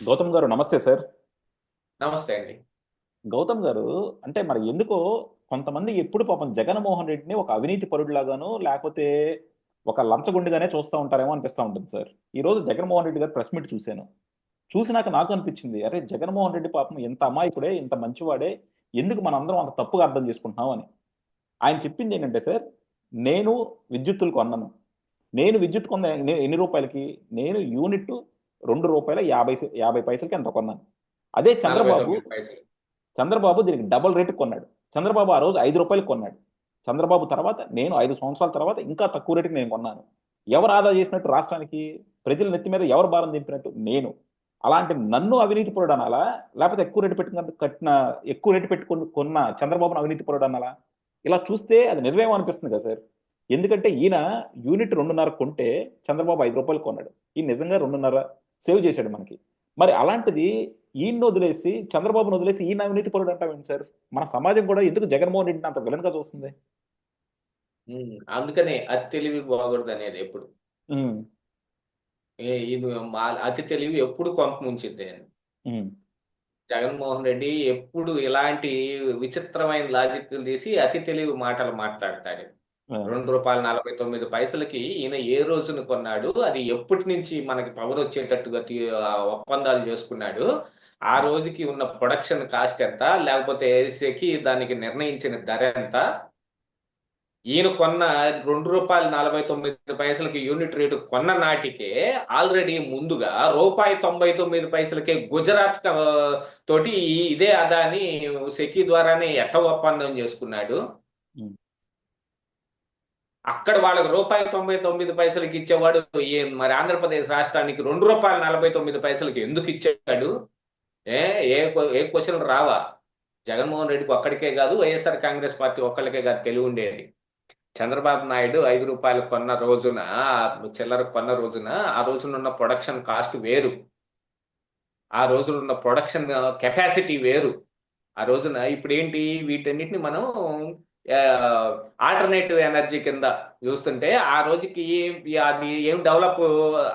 గౌతమ్ గారు నమస్తే సార్. నమస్తే అండి. గౌతమ్ గారు, అంటే మరి ఎందుకో కొంతమంది ఎప్పుడు పాపం జగన్మోహన్ రెడ్డిని ఒక అవినీతి పరుడులాగాను లేకపోతే ఒక లంచగొండిగానే చూస్తూ ఉంటారేమో అనిపిస్తూ ఉంటుంది సార్. ఈ రోజు జగన్మోహన్ రెడ్డి గారు ప్రెస్ మీట్ చూశాను. చూసినాక నాకు అనిపించింది, అరే జగన్మోహన్ రెడ్డి పాపం ఎంత అమాయకుడే, ఇంత మంచివాడే, ఎందుకు మనందరం అంత తప్పుగా అర్థం చేసుకుంటున్నాం అని. ఆయన చెప్పింది ఏంటంటే సార్, నేను విద్యుత్తులు కొన్నాను. నేను విద్యుత్ కొన్న ఎన్ని రూపాయలకి? నేను యూనిట్ రూ. 2 50 పైసలకి ఎంత కొన్నాను. అదే చంద్రబాబు 49 పైసలు. చంద్రబాబు దీనికి డబుల్ రేటు కొన్నాడు. చంద్రబాబు ఆ రోజు 5 రూపాయలకు కొన్నాడు. చంద్రబాబు తర్వాత నేను 5 సంవత్సరాల తర్వాత ఇంకా తక్కువ రేటుకి నేను కొన్నాను. ఎవరు ఆదా చేసినట్టు రాష్ట్రానికి? ప్రజల నెత్తి మీద ఎవరు భారం దింపినట్టు? నేను. అలాంటి నన్ను అవినీతి పరుడు అనాలా? లేకపోతే ఎక్కువ రేటు పెట్టుకుని కొన్న చంద్రబాబును అవినీతి పరుడు అనాలా? ఇలా చూస్తే అది నిజమేమో అనిపిస్తుంది కదా సార్. ఎందుకంటే ఈయన యూనిట్ 2.5 కొంటే చంద్రబాబు 5 రూపాయలు కొన్నాడు. ఈయన నిజంగా 2.5 సేవ్ చేశాడు మనకి. మరి అలాంటిది ఈయన్ని వదిలేసి చంద్రబాబును వదిలేసి ఈయన అవినీతి పరుడు అంటామేంటి సార్? మన సమాజం కూడా ఎందుకు జగన్మోహన్ రెడ్డిని అంత విలన్ గా చూస్తుంది? అందుకనే అతి తెలివి బాగూడదు అనేది ఎప్పుడు. ఉమ్, ఇది అతి తెలివి ఎప్పుడు కొంప ముంచిద్ది అని. ఉమ్, జగన్మోహన్ రెడ్డి ఎప్పుడు ఇలాంటి విచిత్రమైన లాజిక్లు తీసి అతి తెలివి మాటలు మాట్లాడతాడు. ఆ, రూ. 2.49 ఈయన ఏ రోజున కొన్నాడు, అది ఎప్పటి నుంచి మనకి పవర్ వచ్చేటట్టుగా ఒప్పందాలు చేసుకున్నాడు, ఆ రోజుకి ఉన్న ప్రొడక్షన్ కాస్ట్ ఎంత, లేకపోతే సెకి దానికి నిర్ణయించిన ధర ఎంత, ఈయన కొన్న రూ. 2.49 యూనిట్ రేటు కొన్న నాటికే ఆల్రెడీ ముందుగా రూ. 1.99 గుజరాత్ తోటి ఇదే అదాని సెకీ ద్వారానే ఎట్ట ఒప్పందం చేసుకున్నాడు. ఉమ్, అక్కడ వాళ్ళకి రూ. 1.99 ఇచ్చేవాడు మరి ఆంధ్రప్రదేశ్ రాష్ట్రానికి రూ. 2.49 ఎందుకు ఇచ్చాడు? ఏ ఏ క్వశ్చన్ రావా? జగన్మోహన్ రెడ్డికి ఒక్కడికే కాదు, వైఎస్ఆర్ కాంగ్రెస్ పార్టీ ఒక్కడికే కాదు తెలివి ఉండేది. చంద్రబాబు నాయుడు 5 రూపాయలు కొన్న రోజున, చిల్లర కొన్న రోజున, ఆ రోజున ఉన్న ప్రొడక్షన్ కాస్ట్ వేరు, ఆ రోజున ఉన్న ప్రొడక్షన్ కెపాసిటీ వేరు. ఆ రోజున ఇప్పుడు ఏంటి, వీటన్నిటిని మనం ఆల్టర్నేటివ్ ఎనర్జీ కింద చూస్తుంటే ఆ రోజుకి అది ఏం డెవలప్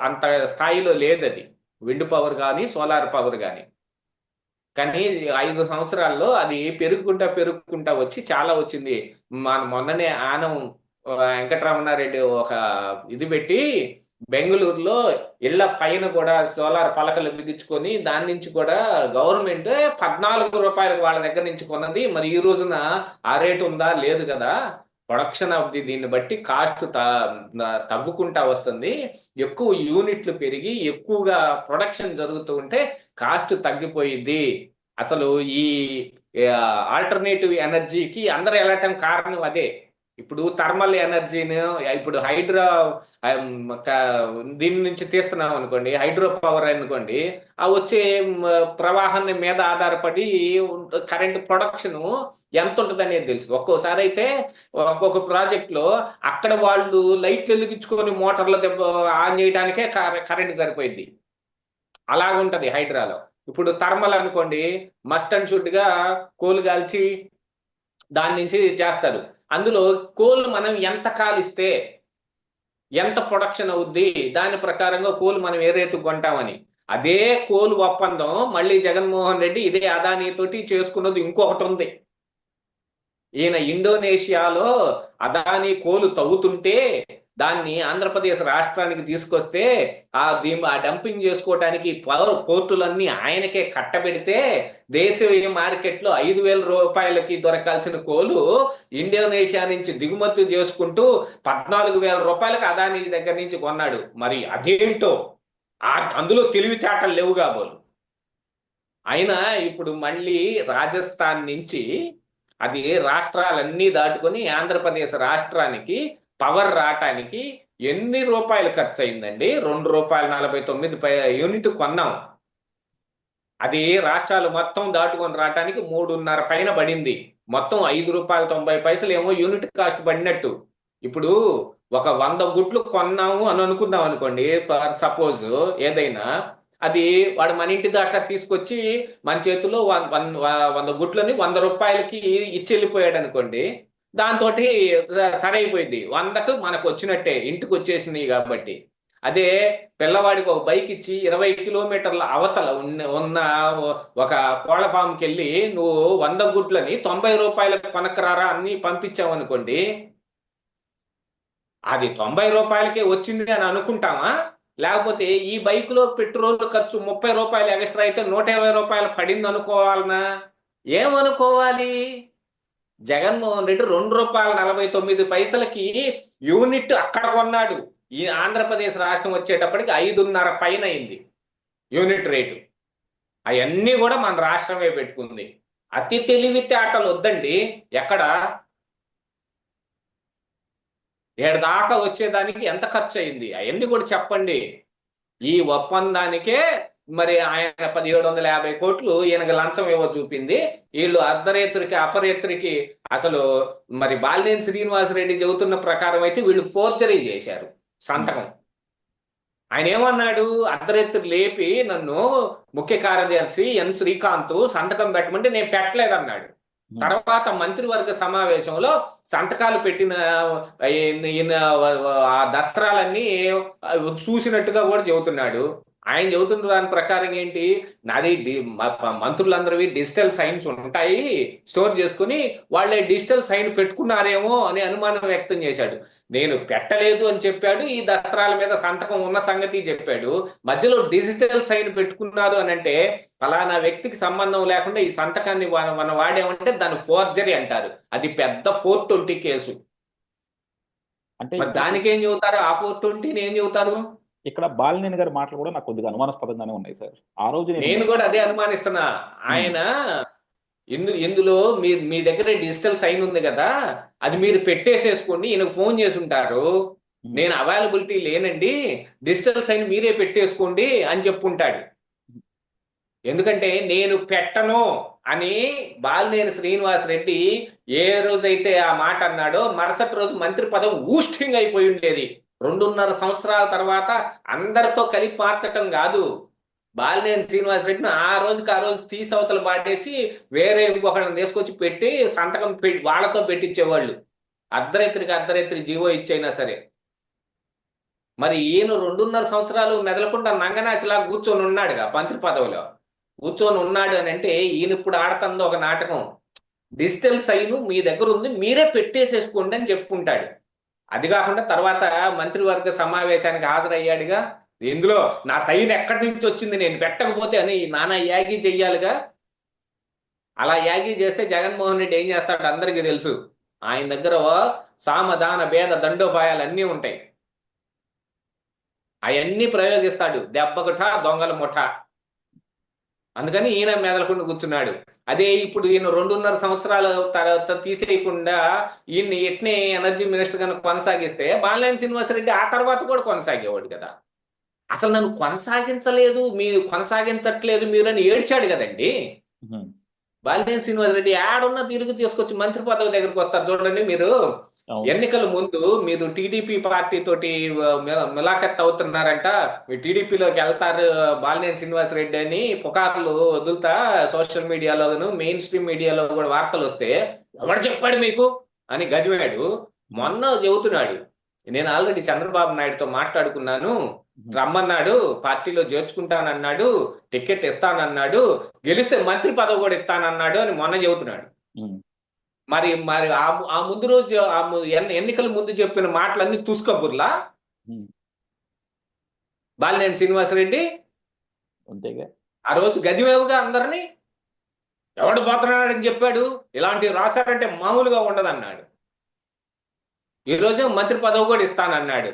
అంత స్థాయిలో లేదు. అది విండ్ పవర్ కానీ సోలార్ పవర్ కానీ. కానీ 5 సంవత్సరాల్లో అది పెరుగుకుంటా పెరుగుకుంటా వచ్చి చాలా వచ్చింది. మొన్ననే ఆనం వెంకటరమణారెడ్డి ఒక ఇది పెట్టి బెంగళూరులో ఇళ్ల పైన కూడా సోలార్ పలకలు బిగించుకొని దాని నుంచి కూడా గవర్నమెంట్ రూ. 14 వాళ్ళ దగ్గర నుంచి కొన్నది. మరి ఈ రోజున ఆ రేటు ఉందా? లేదు కదా. ప్రొడక్షన్ ఆఫ్ దీన్ని బట్టి కాస్ట్ తగ్గుకుంటా వస్తుంది. ఎక్కువ యూనిట్లు పెరిగి ఎక్కువగా ప్రొడక్షన్ జరుగుతూ ఉంటే కాస్ట్ తగ్గిపోయింది. అసలు ఈ ఆల్టర్నేటివ్ ఎనర్జీకి అందరూ వెళ్ళటం కారణం అదే. ఇప్పుడు థర్మల్ ఎనర్జీని, ఇప్పుడు హైడ్రో దీని నుంచి తీస్తున్నాం అనుకోండి, హైడ్రో పవర్ అనుకోండి, ఆ వచ్చే ప్రవాహాన్ని మీద ఆధారపడి కరెంట్ ప్రొడక్షన్ ఎంత ఉంటుంది అనేది తెలుసు. ఒక్కోసారి అయితే ఒక్కొక్క ప్రాజెక్ట్ లో అక్కడ వాళ్ళు లైట్లు వెలిగించుకొని మోటార్లు ఆన్ చేయడానికే కరెంట్ సరిపోయింది. అలాగుంటది హైడ్రాలో. ఇప్పుడు థర్మల్ అనుకోండి, మస్ట్ అండ్ షుడ్ గా కోలు కాల్చి దాని నుంచి చేస్తారు. అందులో కోల్ మనం ఎంత కాలిస్తే ఎంత ప్రొడక్షన్ అవుద్ది, దాని ప్రకారంగా కోల్ మనం ఏ రేటు కొంటామని. అదే కోల్ ఒప్పందం మళ్ళీ జగన్మోహన్ రెడ్డి ఇదే అదానీతోటి చేసుకున్నది ఇంకొకటి ఉంది. ఈయన ఇండోనేషియాలో అదానీ కోలు తవ్వుతుంటే దాన్ని ఆంధ్రప్రదేశ్ రాష్ట్రానికి తీసుకొస్తే ఆ డంపింగ్ చేసుకోవడానికి పోర్టులన్నీ ఆయనకే కట్టబెడితే దేశీయ మార్కెట్లో 5,000 రూపాయలకి దొరకాల్సిన కోలు ఇండోనేషియా నుంచి దిగుమతి చేసుకుంటూ 14,000 రూపాయలకి అదానీ దగ్గర నుంచి కొన్నాడు. మరి అదేంటో, అందులో తెలివితేటలు లేవు కాబోలు. అయినా ఇప్పుడు మళ్ళీ రాజస్థాన్ నుంచి అది రాష్ట్రాలన్నీ దాటుకొని ఆంధ్రప్రదేశ్ రాష్ట్రానికి పవర్ రావటానికి ఎన్ని రూపాయలు ఖర్చు అయిందండి? రూ. 2.49 యూనిట్ కొన్నాం. అది రాష్ట్రాలు మొత్తం దాటుకొని రావటానికి 3.5 పైన పడింది. మొత్తం రూ. 5.90 ఏమో యూనిట్ కాస్ట్ పడినట్టు. ఇప్పుడు ఒక 100 గుట్లు కొన్నాము అని అనుకుందాం అనుకోండి, సపోజ్ ఏదైనా, అది వాడు మన ఇంటి దాకా తీసుకొచ్చి మన చేతిలో 100 గుట్లని రూ. 100 ఇచ్చి వెళ్ళిపోయాడు అనుకోండి, దాంతో సరైపోయింది. 100కు మనకు వచ్చినట్టే, ఇంటికి వచ్చేసినాయి కాబట్టి. అదే పిల్లవాడికి ఒక బైక్ ఇచ్చి 20 కిలోమీటర్ల అవతల ఉన్న ఒక కోళ్ల ఫామ్కి వెళ్ళి నువ్వు 100 గుడ్లని 90 రూపాయలకు కొనక్కరారా అన్ని పంపించావనుకోండి, అది 90 రూపాయలకే వచ్చింది అని అనుకుంటామా? లేకపోతే ఈ బైక్ లో పెట్రోల్ ఖర్చు 30 రూపాయలు ఎక్స్ట్రా అయితే 120 రూపాయలు పడింది అనుకోవాలనా? ఏమనుకోవాలి? జగన్మోహన్ రెడ్డి ₹2.49 యూనిట్ అక్కడ కొన్నాడు. ఈ ఆంధ్రప్రదేశ్ రాష్ట్రం వచ్చేటప్పటికి 5.5 పైన అయింది యూనిట్ రేటు. అవన్నీ కూడా మన రాష్ట్రమే పెట్టుకుంది. అతి తెలివితేటలు వద్దండి. ఎక్కడ ఏడు దాకా వచ్చేదానికి ఎంత ఖర్చు అయింది అవన్నీ కూడా చెప్పండి. ఈ ఒప్పందానికే మరి ఆయన 1750 కోట్లు ఈయనకు లంచం ఇవ్వ చూపింది. వీళ్ళు అర్ధరేత్రికి అపరేత్రికి అసలు మరి బాలినేని శ్రీనివాసరెడ్డి చెబుతున్న ప్రకారం అయితే వీళ్ళు ఫోర్జరీ చేశారు సంతకం. ఆయన ఏమన్నాడు? అర్ధరేత్రి లేపి నన్ను ముఖ్య కార్యదర్శి ఎన్ శ్రీకాంత్ సంతకం పెట్టమంటే నేను పెట్టలేదన్నాడు. తర్వాత మంత్రివర్గ సమావేశంలో సంతకాలు పెట్టిన ఆ దస్త్రాలన్నీ చూసినట్టుగా కూడా చెబుతున్నాడు. ఆయన చెబుతున్న దాని ప్రకారం ఏంటి, నాది మంత్రులందరివి డిజిటల్ సైన్స్ ఉంటాయి, స్టోర్ చేసుకుని వాళ్ళే డిజిటల్ సైన్ పెట్టుకున్నారేమో అని అనుమానం వ్యక్తం చేశాడు. నేను పెట్టలేదు అని చెప్పాడు. ఈ దస్త్రాల మీద సంతకం ఉన్న సంగతి చెప్పాడు. మధ్యలో డిజిటల్ సైన్ పెట్టుకున్నారు అని అంటే ఫలానా వ్యక్తికి సంబంధం లేకుండా ఈ సంతకాన్ని మనం వాడామంటే దాన్ని ఫోర్జరీ అంటారు. అది పెద్ద 420 కేసు. అంటే మరి దానికేం చెబుతారు? ఆ 420 ఏం చెబుతారు? ఇక్కడ బాలినేని గారి మాటలు కూడా నాకు కొద్దిగా అనుమానాస్పదంగానే ఉన్నాయి సార్. ఆ రోజు నేను కూడా అదే అనుమానిస్తున్నా. ఆయన ఇందులో మీ దగ్గర డిజిటల్ సైన్ ఉంది కదా, అది మీరు పెట్టేసేసుకోండి, ఈయనకు ఫోన్ చేసి ఉంటారు, నేను అవైలబిలిటీ లేనండి, డిజిటల్ సైన్ మీరే పెట్టేసుకోండి అని చెప్పుంటాడు. ఎందుకంటే నేను పెట్టను అని బాలినేని శ్రీనివాసరెడ్డి ఏ రోజైతే ఆ మాట అన్నాడో మరుసటి రోజు మంత్రి పదవి ఊస్టింగ్ అయిపోయి ఉండేది. 2.5 సంవత్సరాల తర్వాత అందరితో కలిపి మార్చటం కాదు, బాలినేని శ్రీనివాసరెడ్డిని ఆ రోజుకి ఆ రోజు తీసవతలు పాటేసి వేరే ఇంకొకళ్ళని తీసుకొచ్చి పెట్టి సంతకం వాళ్ళతో పెట్టించేవాళ్ళు. అర్ధరేత్రి జీవో ఇచ్చైనా సరే. మరి ఈయన 2.5 సంవత్సరాలు మెదలకుండా నంగనాచిలా కూర్చొని ఉన్నాడుగా మంత్రి పదవిలో. కూర్చొని ఉన్నాడు అని అంటే ఈయన ఇప్పుడు ఆడుతుంది ఒక నాటకం. డిజిటల్ సైన్ మీ దగ్గర ఉంది, మీరే పెట్టేసేసుకోండి అని చెప్పుకుంటాడు. అది కాకుండా తర్వాత మంత్రివర్గ సమావేశానికి హాజరయ్యాడుగా, ఇందులో నా సైన్ ఎక్కడి నుంచి వచ్చింది నేను పెట్టకపోతే అని నానా యాగి చెయ్యాలిగా. అలా యాగి చేస్తే జగన్మోహన్ రెడ్డి ఏం చేస్తాడు అందరికీ తెలుసు. ఆయన దగ్గర సామదాన భేద దండోపాయాలు అన్నీ ఉంటాయి. అవన్నీ ప్రయోగిస్తాడు. దెబ్బకుఠ దొంగల ముఠ. అందుకని ఈయన మెదలకుండా కూర్చున్నాడు. అదే ఇప్పుడు ఈయన 2.5 సంవత్సరాల తర్వాత తీసేయకుండా ఈయన్ని ఎట్నే ఎనర్జీ మినిస్టర్ కనుక కొనసాగిస్తే బాలినేని శ్రీనివాసరెడ్డి ఆ తర్వాత కూడా కొనసాగేవాడు కదా. అసలు నన్ను కొనసాగించట్లేదు మీరు అని ఏడ్చాడు కదండి బాలినేని శ్రీనివాసరెడ్డి. ఆడున్న తిరిగి తీసుకొచ్చి మంత్రి పదవి దగ్గరికి వస్తారు చూడండి. మీరు ఎన్నికల ముందు మీరు టీడీపీ పార్టీ తోటి మిలాఖత్ అవుతున్నారంట, మీ టీడీపీలోకి వెళ్తారు బాలినేని శ్రీనివాసరెడ్డి అని పుకార్లు వదులుతా సోషల్ మీడియాలోను మెయిన్ స్ట్రీమ్ మీడియాలో కూడా వార్తలు వస్తే ఎవడు చెప్పాడు మీకు అని గదివాడు. మొన్న చెబుతున్నాడు, నేను ఆల్రెడీ చంద్రబాబు నాయుడుతో మాట్లాడుకున్నాను, రమ్మన్నాడు, పార్టీలో చేర్చుకుంటానన్నాడు, టికెట్ ఇస్తానన్నాడు, గెలిస్తే మంత్రి పదవి కూడా ఇస్తానన్నాడు అని మొన్న చెబుతున్నాడు. మరి మరి ఆ ముందు రోజు ఎన్నికల ముందు చెప్పిన మాటలన్నీ తుస్కబుర్లా బాలినేని శ్రీనివాసరెడ్డి. అంతేగా ఆ రోజు గదివేవుగా అందరినీ ఎవడు పోతున్నాడని చెప్పాడు, ఇలాంటివి రాశారంటే మామూలుగా ఉండదన్నాడు. ఈరోజు మంత్రి పదవి కూడా ఇస్తానన్నాడు.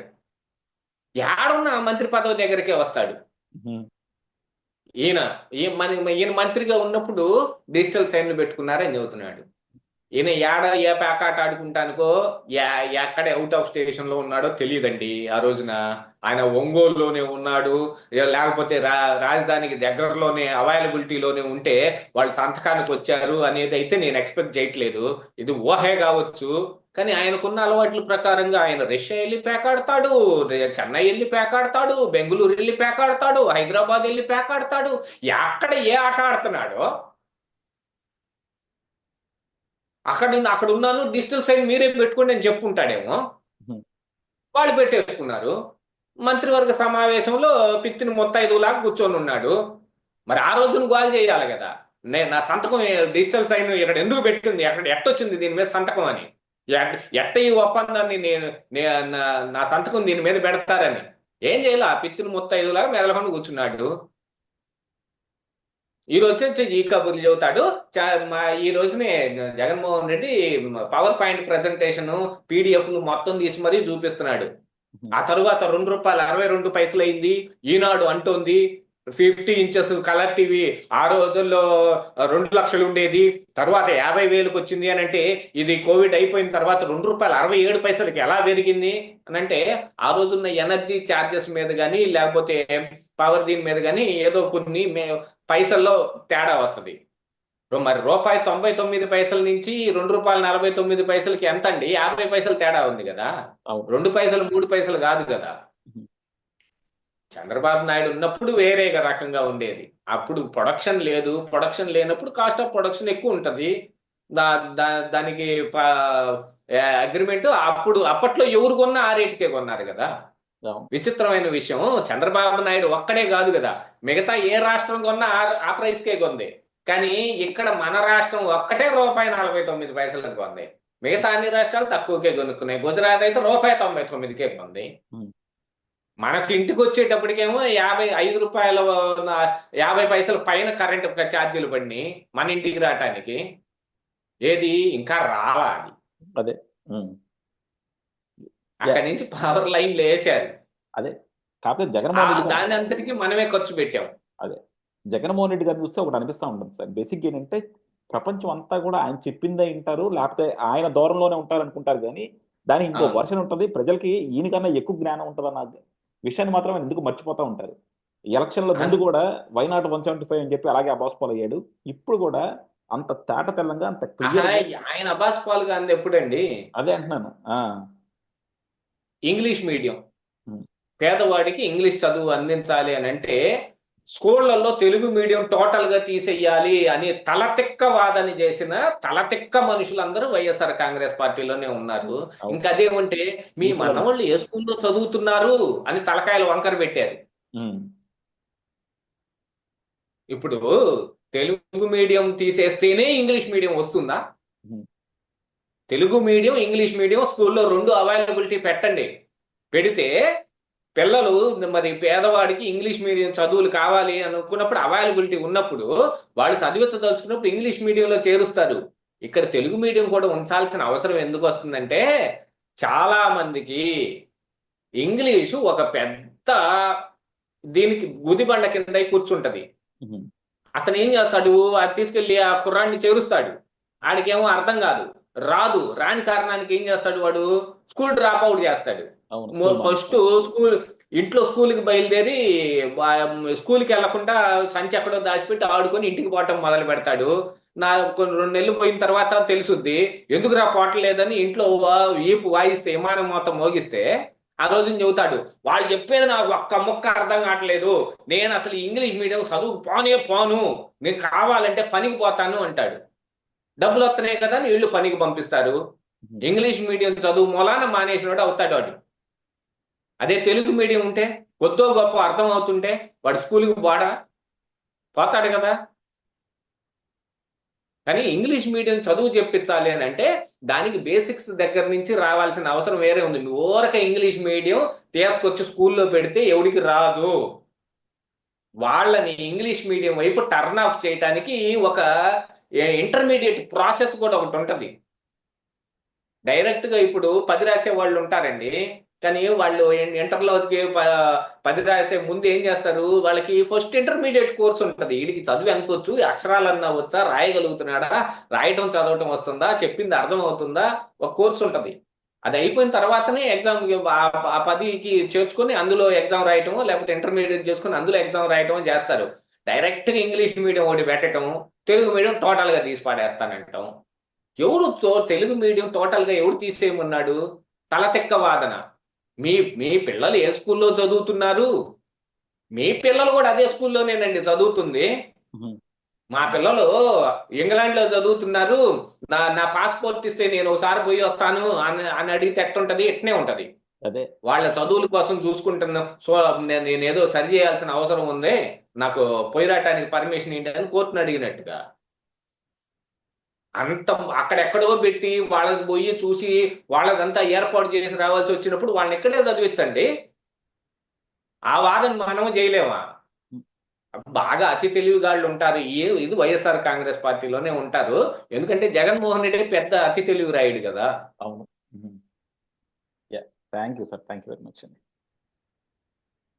ఏడున్న మంత్రి పదవి దగ్గరికే వస్తాడు. ఈయన మంత్రిగా ఉన్నప్పుడు డిజిటల్ సైన్లు పెట్టుకున్నారని చెబుతున్నాడు. ఈయన ఏ ప్యాకాట ఆడుకుంటానుకో ఎక్కడ అవుట్ ఆఫ్ స్టేషన్ లో ఉన్నాడో తెలియదండి. ఆ రోజున ఆయన ఒంగోలులోనే ఉన్నాడు, లేకపోతే రాజధానికి దగ్గరలోనే అవైలబిలిటీలోనే ఉంటే వాళ్ళు సంతకానికి వచ్చారు అనేది అయితే నేను ఎక్స్పెక్ట్ చేయట్లేదు. ఇది ఊహే కావచ్చు, కానీ ఆయనకున్న అలవాట్ల ప్రకారంగా ఆయన రష్యా వెళ్ళి పేకాడతాడు, చెన్నై వెళ్ళి పేకాడతాడు, బెంగళూరు వెళ్ళి పేకాడతాడు, హైదరాబాద్ వెళ్ళి పేకాడతాడు. ఎక్కడ ఏ ఆట ఆడుతున్నాడో అక్కడ ఉన్నాను, డిజిటల్ సైన్ మీరే పెట్టుకోండి అని చెప్పుంటాడేమో. వాళ్ళు పెట్టేసుకున్నారు. మంత్రివర్గ సమావేశంలో పిత్తిని ముత్తైదులాగా కూర్చొని ఉన్నాడు. మరి ఆ రోజున గోల్ చేయాలి కదా. నా సంతకం డిజిటల్ సైన్ ఇక్కడ ఎందుకు పెట్టింది, ఎక్కడ ఎట్టొచ్చింది దీని మీద సంతకం అని, ఎట్ట ఈ ఒప్పందాన్ని నా సంతకం దీని మీద పెడతారని ఏం చేయాలి. ఆ పిత్తిని ముత్తైదులాగా మెదలకుండా కూర్చున్నాడు. ఈ రోజు వచ్చి ఈ కబుర్లు చెబుతాడు. ఈ రోజునే Jaganmohan Reddy power point presentation పీడిఎఫ్లు మొత్తం తీసి మరీ చూపిస్తున్నాడు. ఆ తరువాత ₹2.62 అయింది. ఈనాడు అంటోంది 50 ఇంచెస్ కలర్ టీవీ ఆ రోజుల్లో 2 లక్షలు ఉండేది, తర్వాత 50,000కి వచ్చింది అని అంటే ఇది కోవిడ్ అయిపోయిన తర్వాత ₹2.67కి ఎలా పెరిగింది అని అంటే ఆ రోజున్న ఎనర్జీ ఛార్జెస్ మీద కానీ లేకపోతే పవర్ దీని మీద కానీ ఏదో కొన్ని పైసల్లో తేడా వస్తుంది. మరి ₹1.99 నుంచి ₹2.49కి ఎంత అండి, 50 పైసలు తేడా ఉంది కదా. 2 పైసలు 3 పైసలు కాదు కదా. చంద్రబాబు నాయుడు ఉన్నప్పుడు వేరే రకంగా ఉండేది. అప్పుడు ప్రొడక్షన్ లేదు, ప్రొడక్షన్ లేనప్పుడు కాస్ట్ ఆఫ్ ప్రొడక్షన్ ఎక్కువ ఉంటది. దానికి అగ్రిమెంట్ అప్పట్లో ఎవరు కొన్నా ఆ రేటుకే కొన్నారు కదా. విచిత్రమైన విషయం, చంద్రబాబు నాయుడు ఒక్కడే కాదు కదా, మిగతా ఏ రాష్ట్రం కొన్నా ఆ ప్రైస్కే కొంది. కానీ ఇక్కడ మన రాష్ట్రం ఒక్కటే ₹1.49 కొంది. మిగతా అన్ని రాష్ట్రాలు తక్కువకే కొనుక్కున్నాయి. గుజరాత్ అయితే ₹1.99కే కొంది. మనకి ఇంటికి వచ్చేటప్పటికేమో ₹5 50 పైన కరెంట్ ఛార్జీలు పడినాయి మన ఇంటికి రావటానికి. ఏది ఇంకా రాలా అది. అదే అక్కడి నుంచి పవర్ లైన్లు వేసారు. అదే కాకపోతే జగన్మోహన్ రెడ్డి దాని అంతటికి మనమే ఖర్చు పెట్టాం. అదే జగన్మోహన్ రెడ్డి గారిని చూస్తే ఒకటి అనిపిస్తూ ఉంటుంది సార్. బేసిక్ ఏంటంటే ప్రపంచం అంతా కూడా ఆయన చెప్పిందే వింటారు, లేకపోతే ఆయన దూరంలోనే ఉంటారు అనుకుంటారు. కానీ దాని ఇంకో వర్షన్ ఉంటుంది, ప్రజలకి ఈయనకన్నా ఎక్కువ జ్ఞానం ఉంటుంది అన్న విషయాన్ని మాత్రం ఆయన ఎందుకు మర్చిపోతూ ఉంటారు. ఎలక్షన్ల ముందు కూడా వైనాట్ 175 అని చెప్పి అలాగే అబాస్ పాల్ అయ్యాడు. ఇప్పుడు కూడా అంత తేట తెల్లంగా అంత క్లియర్. ఆయన అబాస్ పాల్ గా అంది ఎప్పుడండి? అదే అంటున్నాను. ఇంగ్లీష్ మీడియం పేదవాడికి ఇంగ్లీష్ చదువు అందించాలి అని అంటే స్కూళ్లలో తెలుగు మీడియం టోటల్ గా తీసేయాలి అని తలతిక్క వాదన చేసిన తలతిక్క మనుషులందరూ వైఎస్ఆర్ కాంగ్రెస్ పార్టీలోనే ఉన్నారు. ఇంకా అదేమంటే మీ మనవాళ్ళు ఏ స్కూల్లో చదువుతున్నారు అని తలకాయలు వంకర పెట్టారు. ఇప్పుడు తెలుగు మీడియం తీసేస్తేనే ఇంగ్లీష్ మీడియం వస్తుందా? తెలుగు మీడియం ఇంగ్లీష్ మీడియం స్కూల్లో 2 అవైలబిలిటీ పెట్టండి. పెడితే పిల్లలు మరి పేదవాడికి ఇంగ్లీష్ మీడియం చదువులు కావాలి అనుకున్నప్పుడు అవైలబిలిటీ ఉన్నప్పుడు వాళ్ళు చదివించదలుచుకున్నప్పుడు ఇంగ్లీష్ మీడియంలో చేరుస్తారు. ఇక్కడ తెలుగు మీడియం కూడా ఉంచాల్సిన అవసరం ఎందుకు వస్తుందంటే చాలా మందికి ఇంగ్లీషు ఒక పెద్ద దీనికి గుదిబండ కింద కూర్చుంటది. అతను ఏం చేస్తాడు, అది తీసుకెళ్లి ఆ కుర్రాన్ని చేరుస్తాడు. ఆడికేమో అర్థం కాదు, రాని కారణానికి ఏం చేస్తాడు, వాడు స్కూల్ డ్రాప్ అవుట్ చేస్తాడు. ఫస్ట్ స్కూల్కి బయలుదేరి స్కూల్కి వెళ్లకుండా సంచి ఎక్కడో దాచిపెట్టి ఆడుకొని ఇంటికి పోవటం మొదలు పెడతాడు. కొన్ని 2 నెలలు పోయిన తర్వాత తెలుసుద్ది ఎందుకు పోవట్లేదని. ఇంట్లో ఈపు వాయిస్తే విమానం మొత్తం మోగిస్తే ఆ రోజున చెబుతాడు, వాళ్ళు చెప్పేది నాకు ఒక్క ముక్క అర్థం కావట్లేదు, నేను అసలు ఇంగ్లీష్ మీడియం చదువు పోను, నేను కావాలంటే పనికి పోతాను అంటాడు. డబ్బులు వస్తున్నాయి కదా అని వీళ్ళు పనికి పంపిస్తారు. ఇంగ్లీష్ మీడియం చదువు మూలాన మానేసినోడు అవుతాడు వాడు. అదే తెలుగు మీడియం ఉంటే కొద్దో గొప్ప అర్థం అవుతుంటే వాడు స్కూల్కి పోతాడు కదా. కానీ ఇంగ్లీష్ మీడియం చదువు చెప్పించాలి అని అంటే దానికి బేసిక్స్ దగ్గర నుంచి రావాల్సిన అవసరం వేరే ఉంది. ఊరక ఇంగ్లీష్ మీడియం తీసుకొచ్చి స్కూల్లో పెడితే ఎవడికి రాదు. వాళ్ళని ఇంగ్లీష్ మీడియం వైపు టర్న్ ఆఫ్ చేయటానికి ఒక ఇంటర్మీడియట్ ప్రాసెస్ కూడా ఒకటి ఉంటుంది. డైరెక్ట్గా ఇప్పుడు 10 రాసే వాళ్ళు ఉంటారండి, కానీ వాళ్ళు ఇంటర్లోకి 10 రాసే ముందు ఏం చేస్తారు, వాళ్ళకి ఫస్ట్ ఇంటర్మీడియట్ కోర్స్ ఉంటుంది. వీడికి చదువు ఎంత వచ్చు, అక్షరాలన్నా వచ్చా, రాయగలుగుతున్నాడా, రాయటం చదవటం వస్తుందా, చెప్పింది అర్థం అవుతుందా, ఒక కోర్స్ ఉంటుంది. అది అయిపోయిన తర్వాతనే ఎగ్జామ్ ఆ 10కి చేర్చుకొని అందులో ఎగ్జామ్ రాయటం, లేకపోతే ఇంటర్మీడియట్ చేసుకుని అందులో ఎగ్జామ్ రాయటం చేస్తారు. డైరెక్ట్గా ఇంగ్లీష్ మీడియం ఒకటి పెట్టడం, తెలుగు మీడియం టోటల్గా తీసి పాడేస్తానంటాం. తెలుగు మీడియం టోటల్గా ఎవరు తీసేయమన్నాడు? తలతిక్క వాదన. మీ పిల్లలు ఏ స్కూల్లో చదువుతున్నారు? మీ పిల్లలు కూడా అదే స్కూల్లోనేనండి చదువుతుంది. మా పిల్లలు ఇంగ్లాండ్లో చదువుతున్నారు, నా పాస్పోర్ట్ ఇస్తే నేను ఒకసారి పోయి వస్తాను అని అడిగితే ఎట్టుంటది? ఎట్నే ఉంటది. అదే. వాళ్ళ చదువుల కోసం చూసుకుంటున్నా. సో నేనేదో సరి చేయాల్సిన అవసరం ఉంది, నాకు పోయిరాటానికి పర్మిషన్ ఏంటి అని కోర్టును అడిగినట్టుగా. అంత అక్కడెక్కడో పెట్టి వాళ్ళకి పోయి చూసి వాళ్ళదంతా ఏర్పాటు చేసి రావాల్సి వచ్చినప్పుడు వాళ్ళని ఎక్కడే చదివించండి. ఆ వాదన మనం చేయలేమా? బాగా అతి తెలివిగాళ్ళు ఉంటారు. ఇది వైఎస్ఆర్ కాంగ్రెస్ పార్టీలోనే ఉంటారు. ఎందుకంటే జగన్మోహన్ రెడ్డి పెద్ద అతి తెలివి రాయుడు కదా. అవును. Thank you sir, thank you very much అండి.